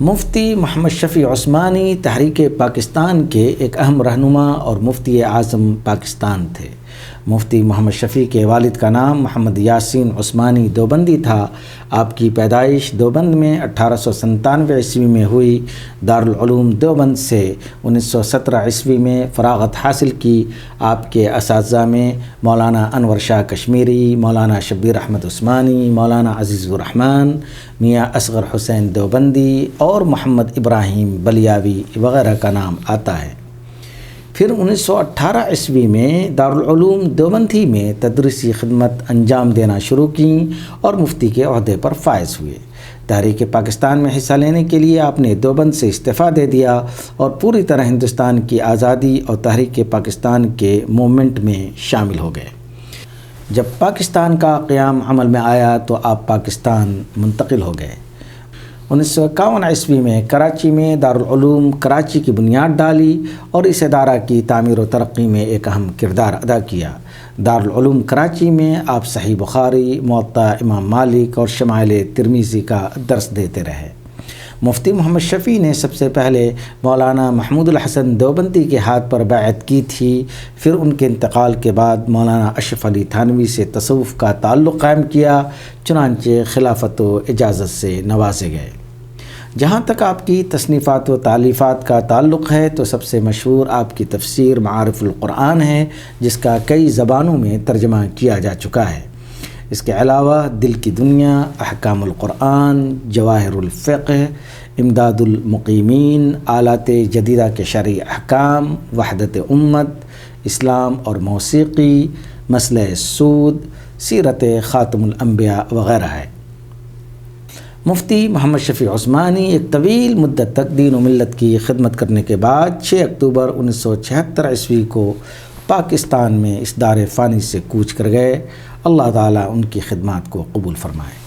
مفتی محمد شفیع عثمانی تحریک پاکستان کے ایک اہم رہنما اور مفتی اعظم پاکستان تھے۔ مفتی محمد شفیع کے والد کا نام محمد یاسین عثمانی دیوبندی تھا۔ آپ کی پیدائش دیوبند میں 1897 عیسوی میں ہوئی۔ دارالعلوم دیوبند سے 1917 عیسوی میں فراغت حاصل کی۔ آپ کے اساتذہ میں مولانا انور شاہ کشمیری، مولانا شبیر احمد عثمانی، مولانا عزیز الرحمن، میاں اصغر حسین دیوبندی اور محمد ابراہیم بلیاوی وغیرہ کا نام آتا ہے۔ پھر 1918 عیسوی میں دارالعلوم دیوبند میں تدریسی خدمت انجام دینا شروع کیں اور مفتی کے عہدے پر فائز ہوئے۔ تحریک پاکستان میں حصہ لینے کے لیے آپ نے دیوبند سے استعفیٰ دے دیا اور پوری طرح ہندوستان کی آزادی اور تحریک پاکستان کے موومنٹ میں شامل ہو گئے۔ جب پاکستان کا قیام عمل میں آیا تو آپ پاکستان منتقل ہو گئے۔ 1951 عیسوی میں کراچی میں دارالعلوم کراچی کی بنیاد ڈالی اور اس ادارہ کی تعمیر و ترقی میں ایک اہم کردار ادا کیا۔ دارالعلوم کراچی میں آپ صحیح بخاری، موطا امام مالک اور شمائل ترمذی کا درس دیتے رہے۔ مفتی محمد شفیع نے سب سے پہلے مولانا محمود الحسن دیوبندی کے ہاتھ پر بیعت کی تھی، پھر ان کے انتقال کے بعد مولانا اشرف علی تھانوی سے تصوف کا تعلق قائم کیا، چنانچہ خلافت و اجازت سے نوازے گئے۔ جہاں تک آپ کی تصنیفات و تالیفات کا تعلق ہے تو سب سے مشہور آپ کی تفسیر معارف القرآن ہے، جس کا کئی زبانوں میں ترجمہ کیا جا چکا ہے۔ اس کے علاوہ دل کی دنیا، احکام القرآن، جواہر الفقہ، امداد المقیمین، آلات جدیدہ کے شرعی احکام، وحدت امت، اسلام اور موسیقی، مسئلہ سود، سیرت خاتم الانبیاء وغیرہ ہے۔ مفتی محمد شفیع عثمانی ایک طویل مدت تک دین و ملت کی خدمت کرنے کے بعد 6 اکتوبر 1976 عیسوی کو پاکستان میں اس دار فانی سے کوچ کر گئے۔ اللہ تعالیٰ ان کی خدمات کو قبول فرمائے۔